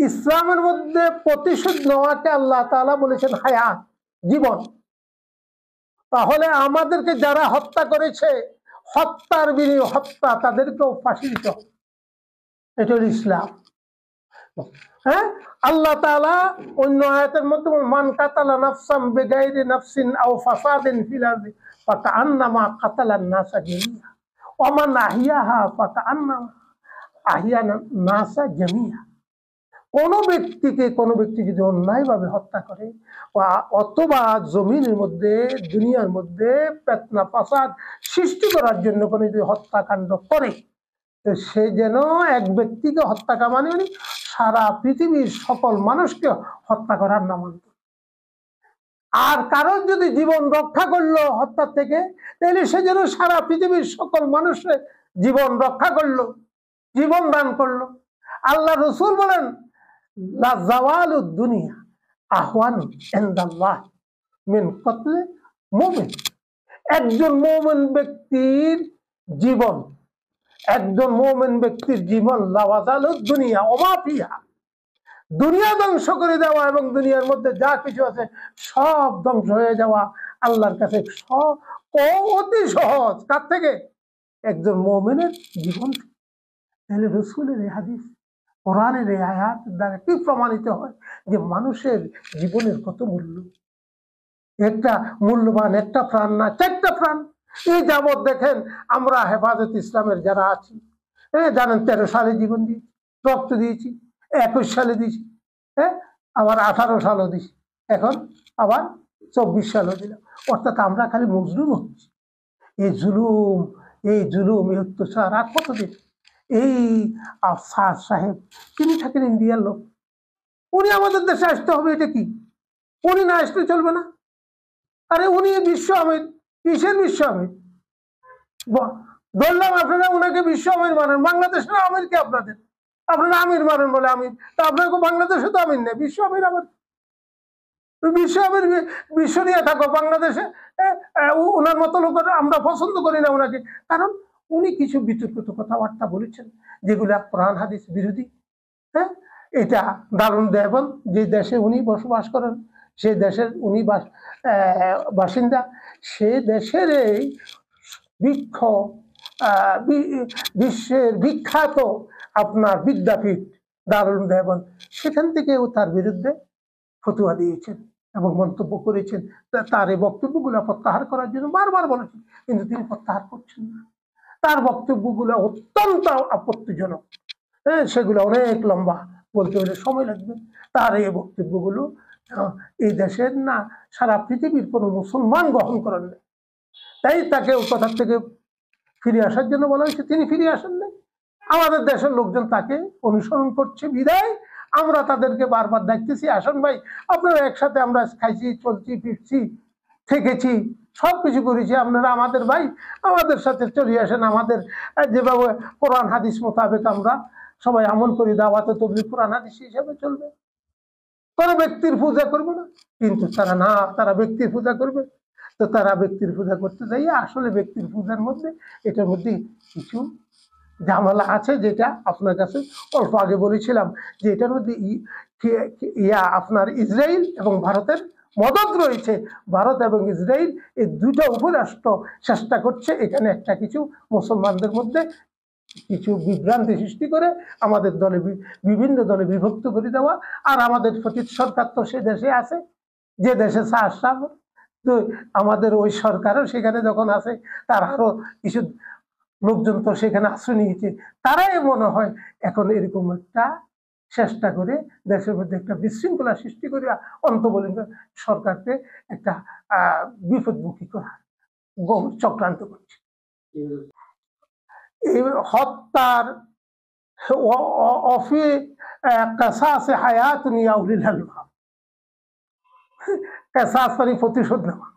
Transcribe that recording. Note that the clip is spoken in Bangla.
ইসলামের মধ্যে প্রতিশোধ নেওয়াকে আল্লাহ তাআলা বলেছেন হায়াত, জীবন। তাহলে আমাদেরকে যারা হত্যা করেছে, হত্যার বিনিময়ে হত্যা, তাদেরকেও ফাঁসি দিতে হবে। এটা হল ইসলাম। হ্যাঁ, আল্লাহ তাআলা অন্য আয়াতের মধ্যে মান কাতালা নাফসাম বিগাইরি নাফসিন আও ফাসাদিন ফিল আরদি ফাকান্নামা কাতালান নাসা জামিয়া ওয়া মান আহিয়াহা ফাকান্নামা আহিয়ান নাসা জামিয়া। কোন ব্যক্তি যদি অন্যায়ভাবে হত্যা করে অথবা জমিনের মধ্যে, দুনিয়ার মধ্যে ফিতনা ফাসাদ সৃষ্টি করার জন্য কোন যদি হত্যাকাণ্ড করে, সে যেন এক ব্যক্তিকে হত্যা করা মানে সারা পৃথিবীর সকল মানুষকে হত্যা করার নাম। আর কারণ যদি জীবন রক্ষা করলো হত্যা থেকে, তাহলে সে যেন সারা পৃথিবীর সকল মানুষের জীবন রক্ষা করলো, জীবন দান করলো। আল্লাহ রসুল বলেন লা জাওয়ালুদ দুনিয়া আহওয়ানু ইনদাল্লাহ মিন কতলে মুমিন। একজন মুমিন ব্যক্তির জীবন, একজন মুমিন ব্যক্তির জীবন লাওয়াজালুদ দুনিয়া ওমা ফিহা, দুনিয়া ধ্বংস করে দেওয়া এবং দুনিয়ার মধ্যে যা কিছু আছে সব ধ্বংস হয়ে যাওয়া আল্লাহর কাছে অতি সহজ। কার থেকে? একজন মুমিনের জীবন। তাহলে রাসূলের এই হাদিস, কোরআনের এই আয়াত দ্বারা কি প্রমাণিত হয় যে মানুষের জীবনের কত মূল্য। একটা মূল্যবান একটা প্রাণ না, চারটা প্রাণ। এই যাবৎ দেখেন আমরা হেফাজত ইসলামের যারা আছি, জানেন 13 সালে জীবন দিয়েছি, রক্ত দিয়েছি, 21 সালে দিয়েছি, আবার 18 সালও দিয়েছি, এখন আবার 24 সালও দিলাম। অর্থাৎ আমরা খালি মজলুম হচ্ছি। এই জুলুম, এই অত্যাচার আর কতদিন? এই আফসার সাহেব, তিনি থাকেন ইন্ডিয়ার লোক, উনি আমাদের দেশে আসতে হবে, এটা কি? উনি না আসলে চলবে না। আরে উনি বিশ্ব আমির, কিসের বিশ্ব আমির? ধরলাম আপনারা উনাকে বিশ্ব আমির মানেন, বাংলাদেশের আমির কি আপনাদের? আপনারা আমির মানেন বলে আমির, তা আপনাকে বাংলাদেশে তো আমির নেই, বিশ্ব আমির আবার বিশ্ব আমির বিশ্ব নিয়ে থাকো বাংলাদেশে। ওনার মতো লোক আমরা পছন্দ করি না ওনাকে, কারণ উনি কিছু বিতর্কিত কথাবার্তা বলেছেন যেগুলা কোরআন হাদিস বিরোধী। এটা দারুণ দেবন, যে দেশে উনি বসবাস করেন, সে দেশের উনি বাসিন্দা, সে দেশের এই বিশ্বের বিখ্যাত আপনার বিদ্যাপীঠ দারুণ দেবন, সেখান থেকেও তার বিরুদ্ধে ফতোয়া দিয়েছেন এবং মন্তব্য করেছেন। তার এই বক্তব্যগুলো প্রত্যাহার করার জন্য বারবার বলেছেন, কিন্তু তিনি প্রত্যাহার করছেন না। তার বক্তব্যগুলো অত্যন্ত আপত্তিজনক, সেগুলো অনেক লম্বা, বলতে হলে সময় লাগবে। তার এই বক্তব্যগুলো এই দেশের না সারা পৃথিবীর কোনো মুসলমান গ্রহণ করেন না। তাই তাকে ওই কথা থেকে ফিরে আসার জন্য বলা হয়েছে, তিনি ফিরে আসেন না। আমাদের দেশের লোকজন তাকে অনুসরণ করছে বিদায় আমরা তাদেরকে বারবার দেখতেছি, আসেন ভাই আপনারা একসাথে, আমরা খাইছি, চলছি, ফিরছি, থেকেছি, সবকিছু করেছি, আপনারা আমাদের ভাই, আমাদের সাথে চলে আসেন। আমাদের যেভাবে কোরআন হাদিস মোতাবেক আমরা সবাই আমল করি, দাওয়াতে তাবলীগ কোরআন হাদিস হিসাবে চলবে, কোনো ব্যক্তির পূজা করবে না। কিন্তু তারা না, তারা ব্যক্তির পূজা করবে। তো তারা ব্যক্তির পূজা করতে যাই, আসলে ব্যক্তির পূজার মধ্যে এটার মধ্যে কিছু ঝামেলা আছে, যেটা আপনার কাছে অল্প আগে বলেছিলাম, যে এটার মধ্যে আপনার ইসরায়েল এবং ভারতের মদত রয়েছে। ভারত এবং ইসরায়েল এই দুইটা উপরাষ্ট্র চেষ্টা করছে এখানে একটা কিছু মুসলমানদের মধ্যে কিছু বিভ্রান্তি সৃষ্টি করে আমাদের দলে, বিভিন্ন দলে বিভক্ত করে দেওয়া। আর আমাদের ফটিক সরকার তো সে দেশে আছে, যে দেশে শাহ, তো আমাদের ওই সরকারও সেখানে যখন আছে, তার আরো কিছু লোকজন তো সেখানে আশ্রয় নিয়েছে। তারাই মনে হয় এখন এরকম একটা চেষ্টা করে দেশের মধ্যে একটা বিশৃঙ্খলা সৃষ্টি করে অন্তর্বর্তী সরকারকে একটা বিপদমুখী করার চক্রান্ত করছে। এই হত্যার কাসাসে হায়াতুন ইয়া উলিল আলবাব, কাসাস মানে প্রতিশোধ নেওয়া।